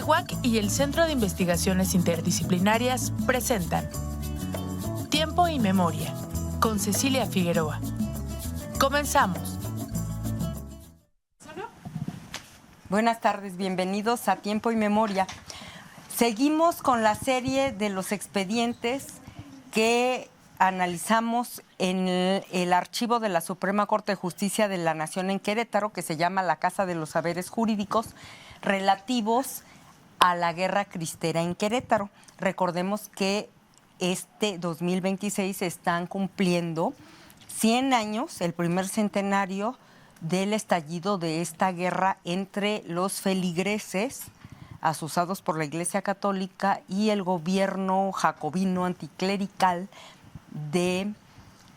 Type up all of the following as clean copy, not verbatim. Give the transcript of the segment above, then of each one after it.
CEWAC y el Centro de Investigaciones Interdisciplinarias presentan Tiempo y Memoria, con Cecilia Figueroa. Comenzamos. Buenas tardes, bienvenidos a Tiempo y Memoria. Seguimos con la serie de los expedientes que analizamos en el archivo de la Suprema Corte de Justicia de la Nación en Querétaro, que se llama la Casa de los Saberes Jurídicos, relativos a la Guerra Cristera en Querétaro. Recordemos que este 2026 están cumpliendo 100 años, el primer centenario del estallido de esta guerra entre los feligreses asusados por la Iglesia Católica y el gobierno jacobino anticlerical de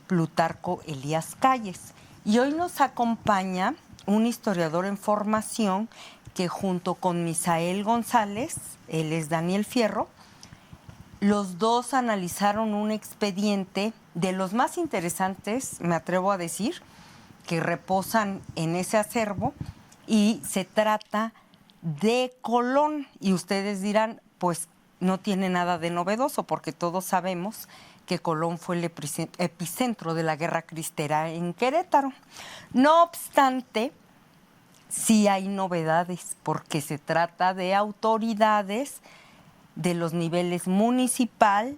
Plutarco Elías Calles. Y hoy nos acompaña un historiador en formación que junto con Misael González, él es Daniel Fierro, los dos analizaron un expediente de los más interesantes, me atrevo a decir, que reposan en ese acervo, y se trata de Colón. Y ustedes dirán, pues no tiene nada de novedoso, porque todos sabemos que Colón fue el epicentro de la Guerra Cristera en Querétaro. No obstante, sí hay novedades, porque se trata de autoridades de los niveles municipal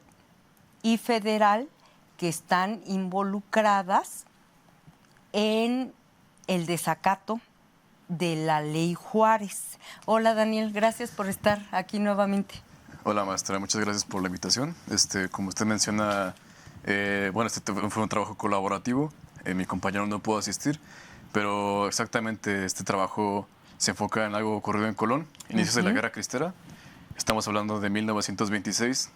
y federal que están involucradas en el desacato de la Ley Juárez. Hola, Daniel, gracias por estar aquí nuevamente. Hola, maestra, muchas gracias por la invitación. Como usted menciona, este fue un trabajo colaborativo. Mi compañero no pudo asistir, pero exactamente este trabajo se enfoca en algo ocurrido en Colón, inicios de la Guerra Cristera. Estamos hablando de 1926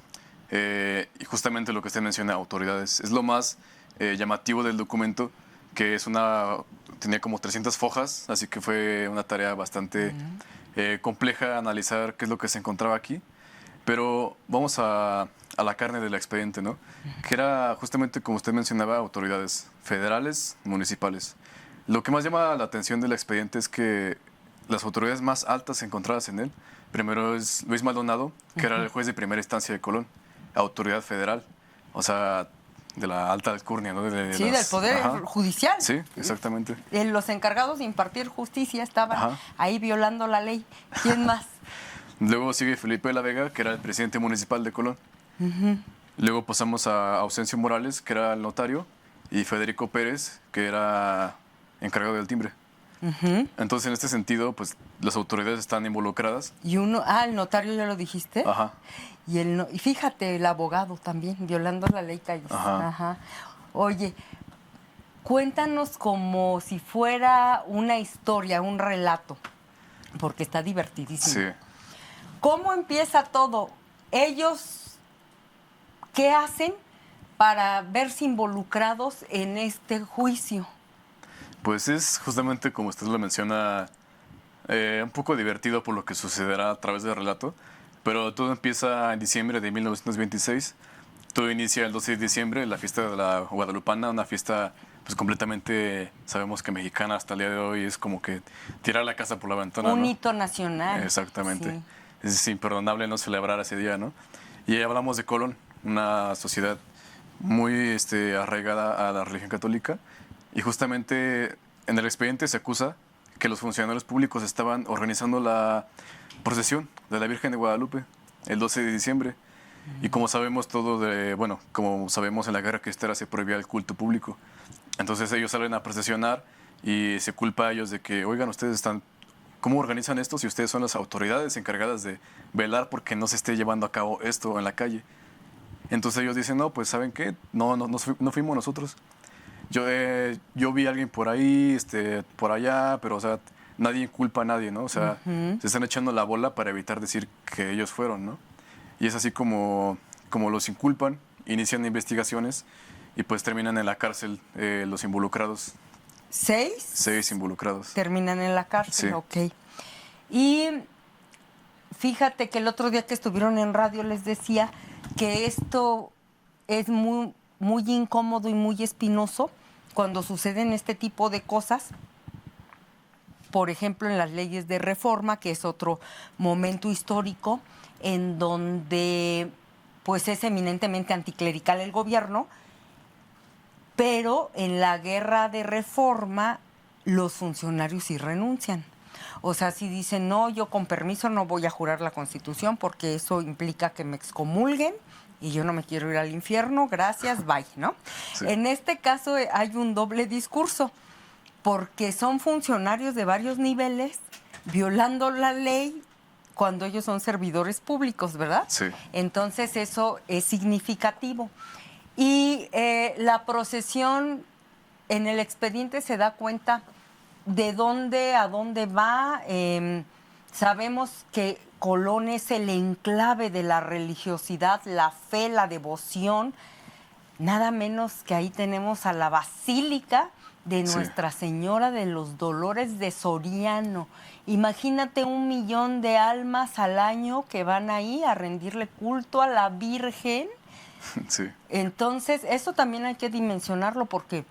y justamente lo que usted menciona, autoridades, es lo más llamativo del documento, que tenía como 300 fojas, así que fue una tarea bastante compleja analizar qué es lo que se encontraba aquí. Pero vamos a la carne del expediente, ¿no? Que era justamente, como usted mencionaba, autoridades federales, municipales. Lo que más llama la atención del expediente es que las autoridades más altas encontradas en él, primero es Luis Maldonado, que era el juez de primera instancia de Colón, autoridad federal, o sea, de la alta alcurnia, ¿no? Del Poder Judicial. Sí, exactamente. Los encargados de impartir justicia estaban ahí violando la ley. ¿Quién más? Luego sigue Felipe de la Vega, que era el presidente municipal de Colón. Luego pasamos a Ausencio Morales, que era el notario, y Federico Pérez, que era encargado del timbre. Entonces, en este sentido, pues las autoridades están involucradas. Y el notario ya lo dijiste. Y fíjate, el abogado también, violando la ley Calles. Oye, cuéntanos como si fuera una historia, un relato, porque está divertidísimo. Sí. ¿Cómo empieza todo? Ellos, ¿qué hacen para verse involucrados en este juicio? Pues es justamente como usted lo menciona, un poco divertido por lo que sucederá a través del relato, pero todo empieza en diciembre de 1926. Todo inicia el 12 de diciembre, la fiesta de la Guadalupana, una fiesta pues completamente, sabemos que mexicana hasta el día de hoy, es como que tirar la casa por la ventana. Un ¿no? hito nacional. Exactamente. Sí. Es imperdonable no celebrar ese día, ¿no? Y ahí hablamos de Colón, una sociedad muy arraigada a la religión católica, y justamente en el expediente se acusa que los funcionarios públicos estaban organizando la procesión de la Virgen de Guadalupe el 12 de diciembre. Y como sabemos como sabemos, en la Guerra Cristera se prohibía el culto público. Entonces ellos salen a procesionar y se culpa a ellos de que, oigan, ¿cómo organizan esto si ustedes son las autoridades encargadas de velar porque no se esté llevando a cabo esto en la calle? Entonces ellos dicen, no, pues ¿saben qué? No fuimos nosotros. Yo vi a alguien por ahí, por allá, pero o sea, nadie culpa a nadie, ¿no? O sea, se están echando la bola para evitar decir que ellos fueron, ¿no? Y es así como los inculpan, inician investigaciones y pues terminan en la cárcel los involucrados. ¿6? 6 involucrados. Terminan en la cárcel, sí. Ok. Y fíjate que el otro día que estuvieron en radio les decía que esto es muy, muy incómodo y muy espinoso cuando suceden este tipo de cosas, por ejemplo, en las leyes de reforma, que es otro momento histórico en donde pues es eminentemente anticlerical el gobierno, pero en la guerra de reforma los funcionarios sí renuncian. O sea, si dicen, no, yo con permiso no voy a jurar la Constitución porque eso implica que me excomulguen y yo no me quiero ir al infierno, gracias, bye, ¿no? Sí. En este caso hay un doble discurso, porque son funcionarios de varios niveles violando la ley cuando ellos son servidores públicos, ¿verdad? Sí. Entonces eso es significativo. Y la procesión en el expediente se da cuenta de dónde a dónde va. Sabemos que Colón es el enclave de la religiosidad, la fe, la devoción. Nada menos que ahí tenemos a la Basílica de Nuestra Señora de los Dolores de Soriano. Imagínate 1 millón de almas al año que van ahí a rendirle culto a la Virgen. Sí. Entonces, eso también hay que dimensionarlo porque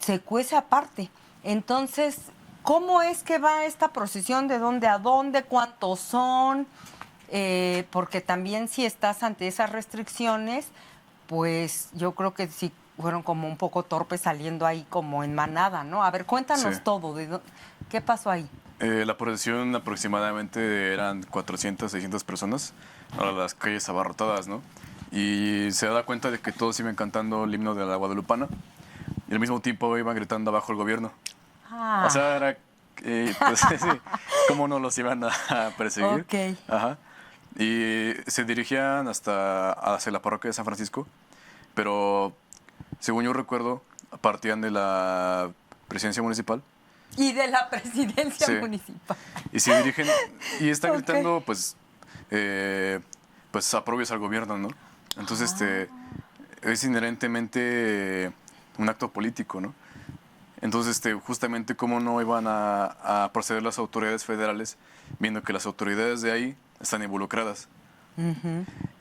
se cuece aparte. Entonces, ¿cómo es que va esta procesión? ¿De dónde a dónde? ¿Cuántos son? Porque también si estás ante esas restricciones, pues yo creo que sí fueron como un poco torpes saliendo ahí como en manada, ¿no? A ver, cuéntanos todo. ¿Qué pasó ahí? La procesión aproximadamente eran 400, 600 personas, ahora las calles abarrotadas, ¿no? Y se da cuenta de que todos iban cantando el himno de la Guadalupana y al mismo tiempo iban gritando abajo el gobierno. O sea, era, pues, sí, ¿cómo no los iban a perseguir? Ok. Ajá. Y se dirigían hacia la parroquia de San Francisco, pero según yo recuerdo, partían de la presidencia municipal. Y de la presidencia municipal. Y se dirigen y están gritando, pues aprobios al gobierno, ¿no? Entonces, es inherentemente un acto político, ¿no? Entonces, justamente cómo no iban a proceder las autoridades federales, viendo que las autoridades de ahí están involucradas.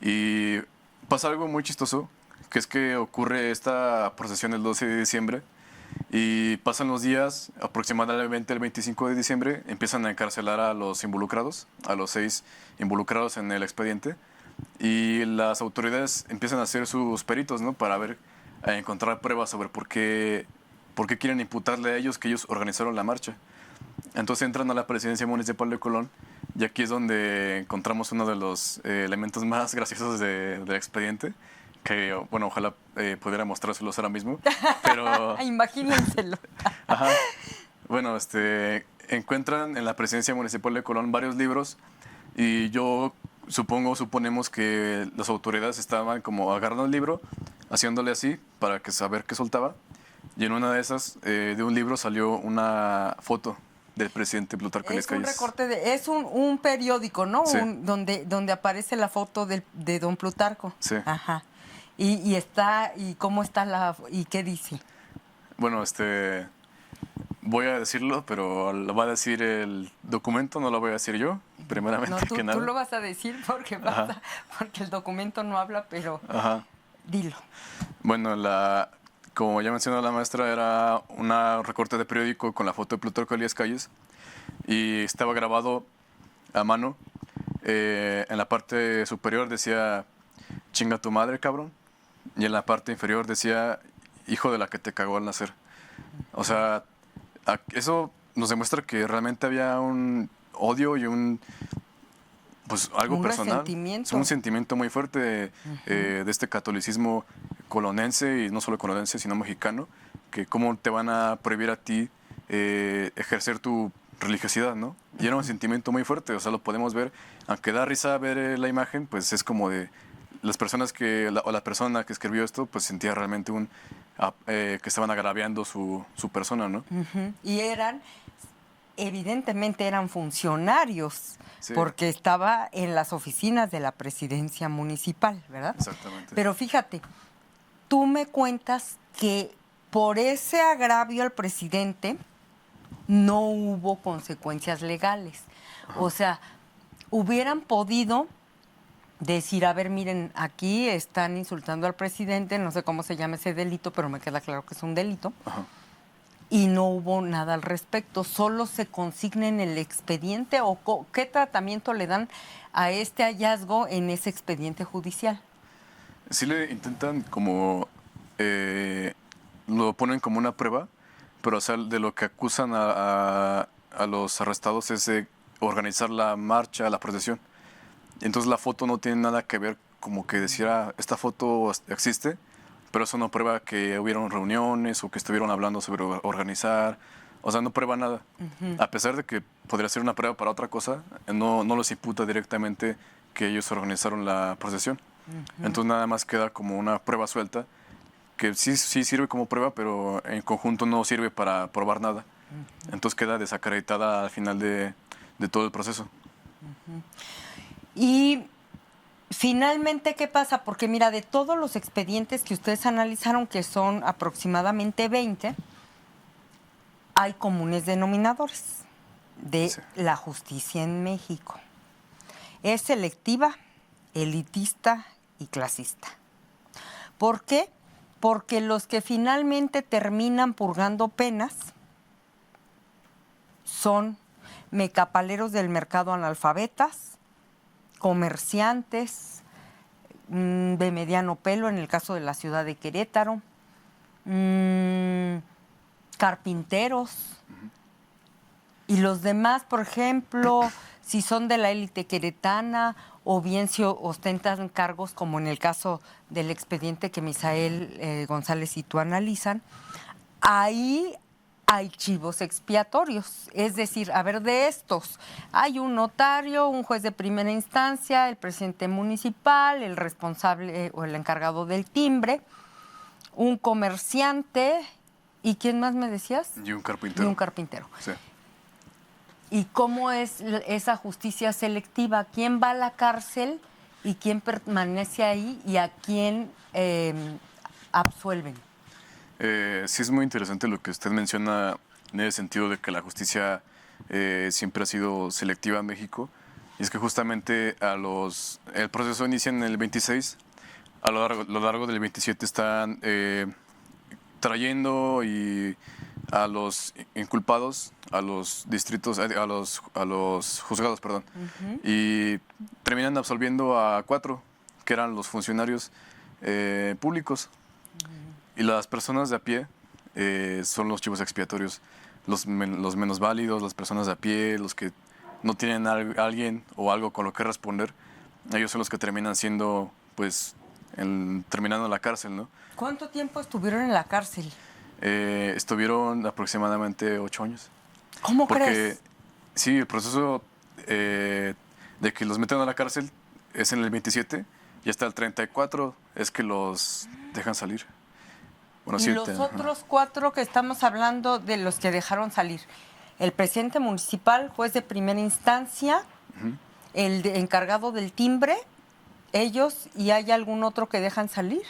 Y pasa algo muy chistoso, que es que ocurre esta procesión el 12 de diciembre y pasan los días, aproximadamente el 25 de diciembre, empiezan a encarcelar a los involucrados, a los 6 involucrados en el expediente, y las autoridades empiezan a hacer sus peritos, ¿no? Para a encontrar pruebas sobre por qué quieren imputarle a ellos que ellos organizaron la marcha. Entonces entran a la presidencia municipal de Colón y aquí es donde encontramos uno de los elementos más graciosos del expediente, que, bueno, ojalá pudiera mostrárselos ahora mismo, pero... Imagínenselo. Ajá. Bueno, encuentran en la presidencia municipal de Colón varios libros y suponemos que las autoridades estaban como agarrando el libro, haciéndole así para saber qué soltaba, y en una de esas, de un libro salió una foto del presidente Plutarco Elías Calles. Es un recorte es un periódico, ¿no? Sí. Donde aparece la foto de don Plutarco. Sí. Ajá. ¿Y cómo está y qué dice? Bueno, voy a decirlo, pero lo va a decir el documento, no lo voy a decir yo, primeramente que nada. Tú lo vas a decir porque el documento no habla, pero dilo. Bueno, como ya mencionó la maestra, era un recorte de periódico con la foto de Plutarco Elías Calles y estaba grabado a mano. En la parte superior decía, chinga tu madre, cabrón. Y en la parte inferior decía, hijo de la que te cagó al nacer. O sea, eso nos demuestra que realmente había un odio y algo personal. Un sentimiento muy fuerte de este catolicismo colonense, y no solo colonense, sino mexicano, que cómo te van a prohibir a ti ejercer tu religiosidad, ¿no? Y era un sentimiento muy fuerte, o sea, lo podemos ver, aunque da risa ver la imagen, pues es como de las personas la persona que escribió esto, pues sentía realmente que estaban agraviando su persona, ¿no? Y evidentemente eran funcionarios, porque estaba en las oficinas de la presidencia municipal, ¿verdad? Exactamente. Pero fíjate, tú me cuentas que por ese agravio al presidente no hubo consecuencias legales. O sea, hubieran podido decir, a ver, miren, aquí están insultando al presidente, no sé cómo se llama ese delito, pero me queda claro que es un delito. y no hubo nada al respecto. ¿Solo se consigna en el expediente o qué tratamiento le dan a este hallazgo en ese expediente judicial? Sí le intentan como, lo ponen como una prueba, pero o sea, de lo que acusan a los arrestados es de organizar la marcha, la procesión. Entonces la foto no tiene nada que ver, como que decía, esta foto existe, pero eso no prueba que hubieron reuniones o que estuvieron hablando sobre organizar. O sea, no prueba nada. A pesar de que podría ser una prueba para otra cosa, no los imputa directamente que ellos organizaron la procesión. Entonces nada más queda como una prueba suelta, que sí sirve como prueba, pero en conjunto no sirve para probar nada. Entonces queda desacreditada al final de todo el proceso. Y finalmente, ¿qué pasa? Porque mira, de todos los expedientes que ustedes analizaron, que son aproximadamente 20, hay comunes denominadores de la justicia en México. Es selectiva, elitista y clasista. ¿Por qué? Porque los que finalmente terminan purgando penas son mecapaleros del mercado analfabetas, comerciantes de mediano pelo, en el caso de la ciudad de Querétaro, carpinteros, y los demás, por ejemplo, si son de la élite queretana o bien si ostentan cargos, como en el caso del expediente que Misael González y tú analizan, ahí hay chivos expiatorios. Es decir, a ver, de estos, hay un notario, un juez de primera instancia, el presidente municipal, el responsable o el encargado del timbre, un comerciante, ¿y quién más me decías? Y un carpintero. Y un carpintero. Sí. ¿Y cómo es esa justicia selectiva? ¿Quién va a la cárcel y quién permanece ahí y a quién absuelven? Sí es muy interesante lo que usted menciona en el sentido de que la justicia siempre ha sido selectiva en México. Y es que justamente el proceso inicia en el 26, a lo largo del 27 están trayendo a los inculpados a los distritos, a los juzgados, perdón, y terminan absolviendo a 4, que eran los funcionarios públicos. Y las personas de a pie son los chivos expiatorios, los menos válidos, las personas de a pie, los que no tienen alguien o algo con lo que responder. Ellos son los que terminan siendo, pues, terminando en la cárcel, ¿no? ¿Cuánto tiempo estuvieron en la cárcel? Estuvieron aproximadamente 8 años. ¿Cómo crees? Sí, el proceso de que los meten a la cárcel es en el 27 y hasta el 34 es que los dejan salir. Bueno, y 7, los otros 4 que estamos hablando de los que dejaron salir, el presidente municipal, juez de primera instancia, el encargado del timbre, ellos, ¿y hay algún otro que dejan salir?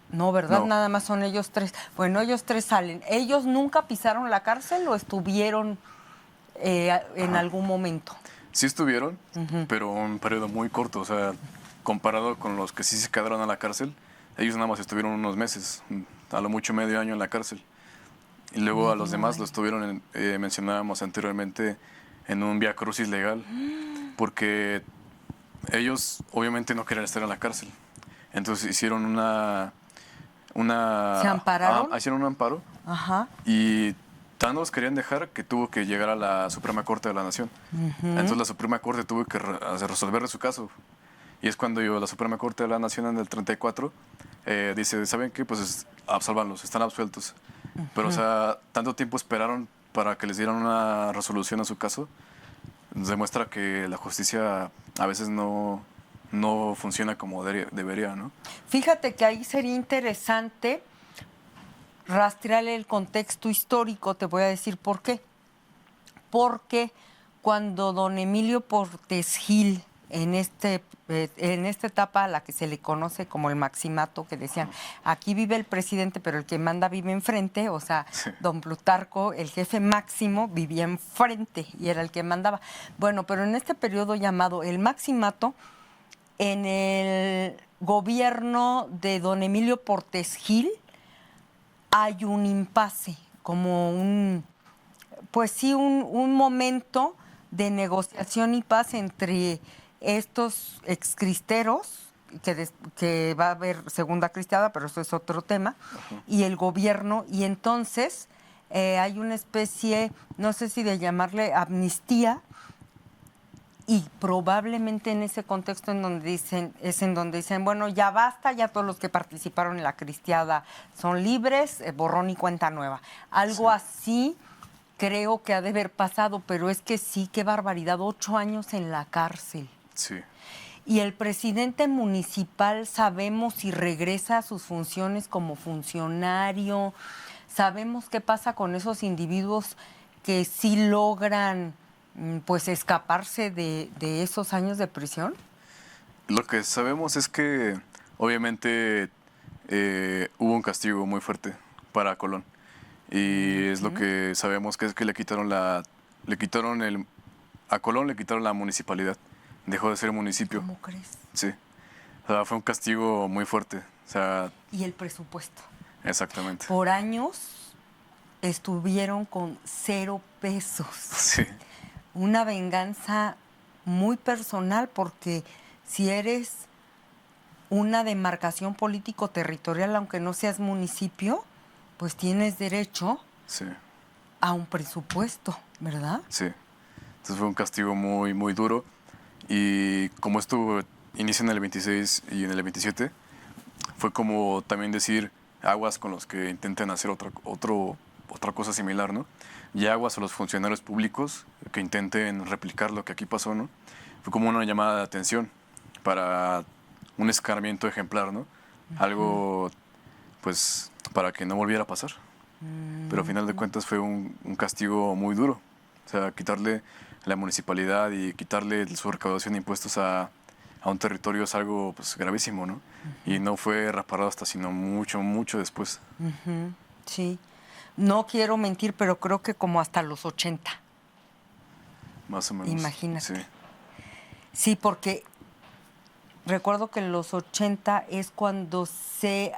No, ¿verdad? No. Nada más son ellos 3. Bueno, ellos 3 salen. ¿Ellos nunca pisaron la cárcel o estuvieron en algún momento? Sí estuvieron, pero un periodo muy corto. O sea, comparado con los que sí se quedaron a la cárcel, ellos nada más estuvieron unos meses, a lo mucho medio año en la cárcel. Y luego a los demás los estuvieron, mencionábamos anteriormente, en un vía crucis legal, porque ellos obviamente no querían estar en la cárcel. Entonces hicieron ¿Se ampararon? Hicieron un amparo. Ajá. Y tan los querían dejar que tuvo que llegar a la Suprema Corte de la Nación. Entonces la Suprema Corte tuvo que resolver su caso. Y es cuando la Suprema Corte de la Nación en el 34 dice, ¿saben qué? Pues absolvanlos, están absueltos. Pero, o sea, tanto tiempo esperaron para que les dieran una resolución a su caso, demuestra que la justicia a veces no funciona como debería, ¿no? Fíjate que ahí sería interesante rastrearle el contexto histórico, te voy a decir por qué. Porque cuando don Emilio Portes Gil, en esta etapa a la que se le conoce como el maximato, que decían, aquí vive el presidente, pero el que manda vive enfrente, o sea, don Plutarco, el jefe máximo, vivía enfrente y era el que mandaba. Bueno, pero en este periodo llamado el maximato, en el gobierno de don Emilio Portes Gil, hay un impasse, como pues sí, un momento de negociación y paz entre estos excristeros, que va a haber segunda cristiada, pero eso es otro tema, y el gobierno, y entonces hay una especie, no sé si de llamarle amnistía, y probablemente en ese contexto en donde dicen, bueno, ya basta, ya todos los que participaron en la cristiada son libres, borrón y cuenta nueva. Algo así creo que ha de haber pasado, pero es que sí, qué barbaridad, 8 años en la cárcel. Sí. Y el presidente municipal, sabemos si regresa a sus funciones como funcionario, sabemos qué pasa con esos individuos que sí logran pues escaparse de esos años de prisión. Lo que sabemos es que obviamente hubo un castigo muy fuerte para Colón. Y es lo que sabemos, que es que a Colón le quitaron la municipalidad. Dejó de ser municipio. ¿Cómo crees? Sí. O sea, fue un castigo muy fuerte. O sea, Y el presupuesto. exactamente. Por años estuvieron con 0 pesos. Sí. Una venganza muy personal, porque si eres una demarcación político-territorial, aunque no seas municipio, pues tienes derecho Sí. a un presupuesto, ¿verdad? Sí. Entonces fue un castigo muy, muy duro. Y como esto inicia en el 26 y en el 27, fue como también decir aguas con los que intenten hacer otra cosa similar, ¿no? Y aguas a los funcionarios públicos que intenten replicar lo que aquí pasó, ¿no? Fue como una llamada de atención para un escarmiento ejemplar, ¿no? Algo, pues, para que no volviera a pasar. Pero al final de cuentas fue un castigo muy duro. O sea, quitarle la municipalidad y quitarle su recaudación de impuestos a un territorio es algo, pues, gravísimo, ¿no? Y no fue reparado hasta sino mucho, mucho después. Sí. No quiero mentir, pero creo que como hasta los 80. Más o menos. Imagínate. Sí. Sí, porque recuerdo que en los 80 es cuando se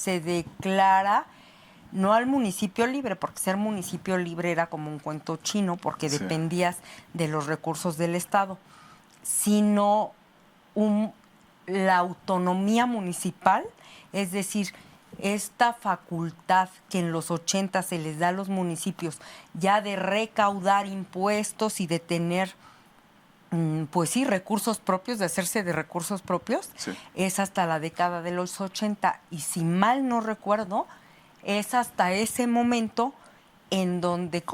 declara no al municipio libre, porque ser municipio libre era como un cuento chino, porque Sí. dependías de los recursos del Estado, sino la autonomía municipal, es decir, esta facultad que en los 80 se les da a los municipios ya de recaudar impuestos y de tener, pues sí, recursos propios, de hacerse de recursos propios, Sí. es hasta la década de los 80. Y si mal no recuerdo, es hasta ese momento en donde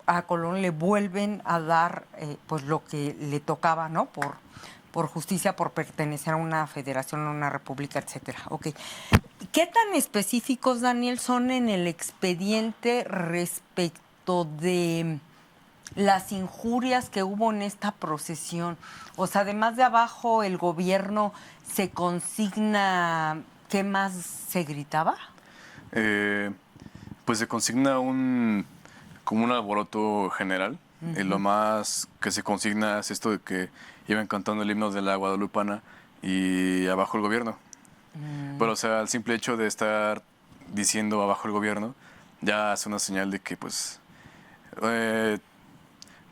a Colón le vuelven a dar pues lo que le tocaba, ¿no? Por justicia, por pertenecer a una federación, a una república, etcétera. Ok. ¿Qué tan específicos, Daniel, son en el expediente respecto de las injurias que hubo en esta procesión? O sea, además de abajo el gobierno se consigna, ¿qué más se gritaba? Pues se consigna como un alboroto general. Lo más que se consigna es esto de que iban cantando el himno de la Guadalupana y abajo el gobierno. Pero, o sea, el simple hecho de estar diciendo abajo el gobierno ya es una señal de que, pues,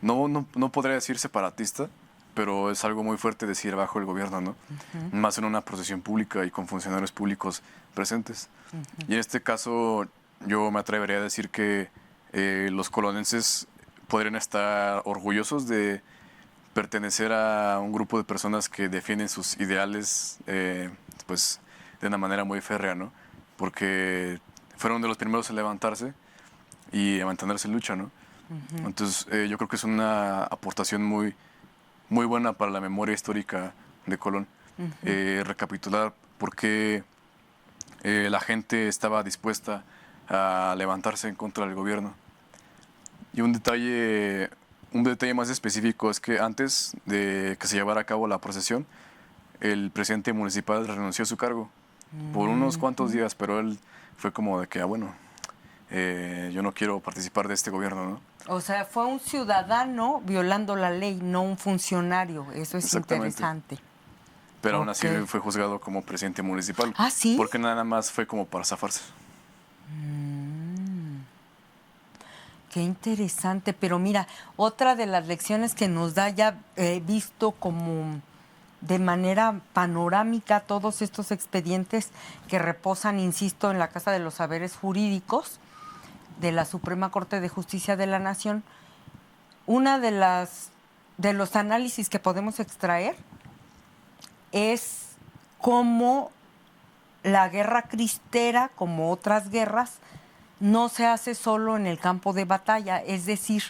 no podría decir separatista, pero es algo muy fuerte decir abajo el gobierno, ¿no? Más en una procesión pública y con funcionarios públicos presentes. Y en este caso, yo me atrevería a decir que los colonenses podrían estar orgullosos de pertenecer a un grupo de personas que defienden sus ideales, pues, de una manera muy férrea, ¿no? Porque fueron de los primeros en levantarse y a mantenerse en lucha, ¿no? Entonces, yo creo que es una aportación muy, muy buena para la memoria histórica de Colón. Recapitular por qué la gente estaba dispuesta a levantarse en contra del gobierno. Y un detalle más específico es que antes de que se llevara a cabo la procesión, el presidente municipal renunció a su cargo por unos cuantos días, pero él fue como de que, bueno, yo no quiero participar de este gobierno, ¿no? O sea, fue un ciudadano violando la ley, no un funcionario. Eso es interesante. Pero aún así fue juzgado como presidente municipal. ¿Ah, sí? Porque nada más fue como para zafarse. Qué interesante, pero mira, otra de las lecciones que nos da ya visto como de manera panorámica todos estos expedientes que reposan, insisto, en la Casa de los Saberes Jurídicos de la Suprema Corte de Justicia de la Nación. Una de los análisis que podemos extraer es cómo la guerra cristera, como otras guerras, no se hace solo en el campo de batalla, es decir,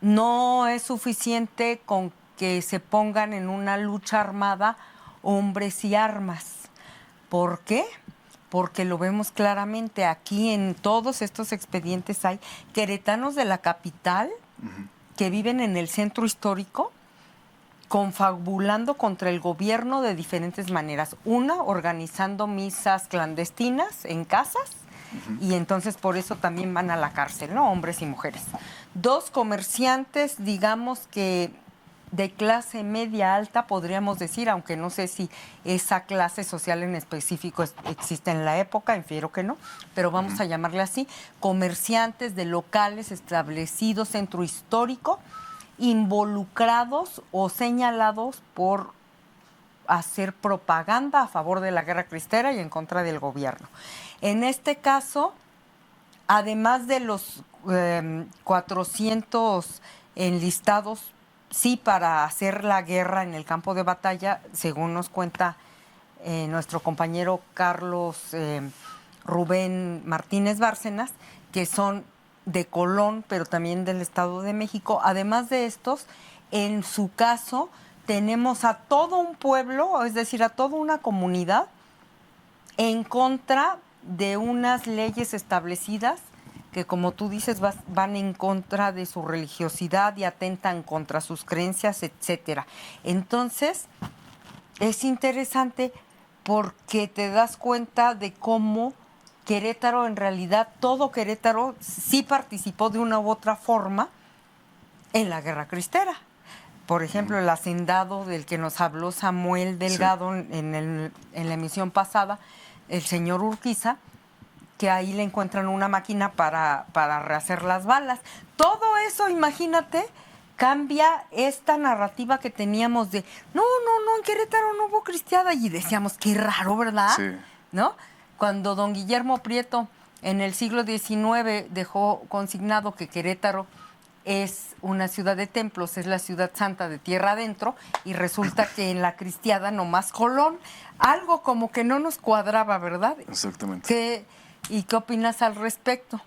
no es suficiente con que se pongan en una lucha armada hombres y armas. ¿Por qué? Porque lo vemos claramente aquí en todos estos expedientes. Hay queretanos de la capital que viven en el centro histórico confabulando contra el gobierno de diferentes maneras. Una, organizando misas clandestinas en casas, y entonces por eso también van a la cárcel, ¿no? Hombres y mujeres. Dos, comerciantes, digamos que de clase media alta, podríamos decir, aunque no sé si esa clase social en específico existe en la época, infiero que no, pero vamos a llamarle así, comerciantes de locales establecidos, centro histórico, involucrados o señalados por hacer propaganda a favor de la guerra cristera y en contra del gobierno. En este caso, además de los 400 enlistados, sí, para hacer la guerra en el campo de batalla, según nos cuenta nuestro compañero Carlos Rubén Martínez Bárcenas, que son de Colón, pero también del Estado de México. Además de estos, en su caso, tenemos a todo un pueblo, es decir, a toda una comunidad, en contra de unas leyes establecidas que, como tú dices, van en contra de su religiosidad y atentan contra sus creencias, etcétera. Entonces, es interesante porque te das cuenta de cómo Querétaro, en realidad, todo Querétaro sí participó de una u otra forma en la guerra cristera. Por ejemplo, el hacendado del que nos habló Samuel Delgado en la emisión pasada, el señor Urquiza, que ahí le encuentran una máquina para rehacer las balas. Todo eso, imagínate, cambia esta narrativa que teníamos de no, en Querétaro no hubo cristiada, y decíamos, qué raro, ¿verdad? Sí. ¿No? Cuando don Guillermo Prieto en el siglo XIX dejó consignado que Querétaro es una ciudad de templos, es la ciudad santa de tierra adentro, y resulta que en la cristiada nomás Colón, algo como que no nos cuadraba, ¿verdad? Exactamente. ¿Y qué opinas al respecto?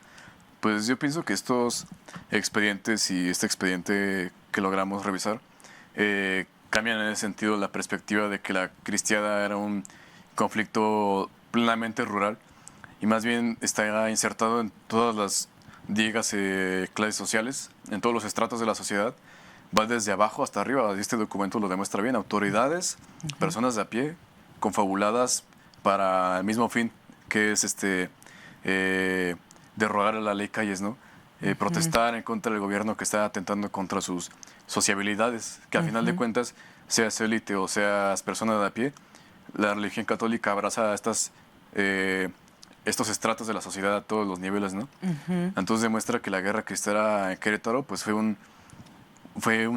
Pues yo pienso que estos expedientes y este expediente que logramos revisar cambian en ese sentido la perspectiva de que la cristiada era un conflicto plenamente rural y más bien está insertado en todas las, dígase, clases sociales, en todos los estratos de la sociedad, va desde abajo hasta arriba. Este documento lo demuestra bien. Autoridades, personas de a pie, confabuladas para el mismo fin, que es derrogar a la ley Calles, ¿no? Protestar en contra del gobierno que está atentando contra sus sociabilidades, que al final de cuentas, seas élite o seas persona de a pie, la religión católica abraza estos estratos de la sociedad a todos los niveles, ¿no? Entonces demuestra que la guerra cristera en Querétaro pues fue un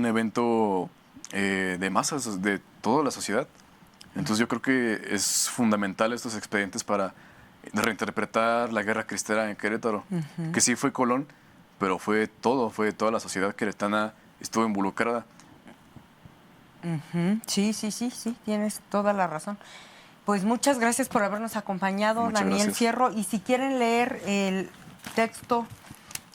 evento de masas de toda la sociedad. Entonces yo creo que es fundamental estos expedientes para reinterpretar la guerra cristera en Querétaro, que sí fue Colón, pero fue toda la sociedad queretana estuvo involucrada. Sí, tienes toda la razón. Pues muchas gracias por habernos acompañado, Muchas Daniel gracias. Fierro. Y si quieren leer el texto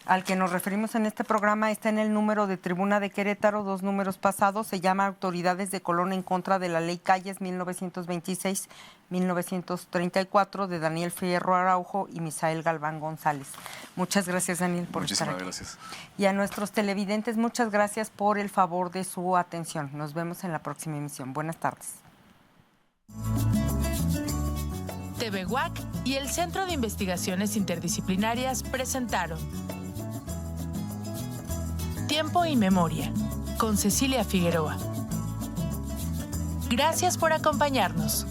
al que nos referimos en este programa, está en el número de Tribuna de Querétaro, 2 números pasados. Se llama Autoridades de Colón en contra de la Ley Calles 1926-1934, de Daniel Fierro Araujo y Misael Galván González. Muchas gracias, Daniel, por estar aquí. Muchísimas gracias. Y a nuestros televidentes, muchas gracias por el favor de su atención. Nos vemos en la próxima emisión. Buenas tardes. TV UAC y el Centro de Investigaciones Interdisciplinarias presentaron Tiempo y Memoria, con Cecilia Figueroa. Gracias por acompañarnos.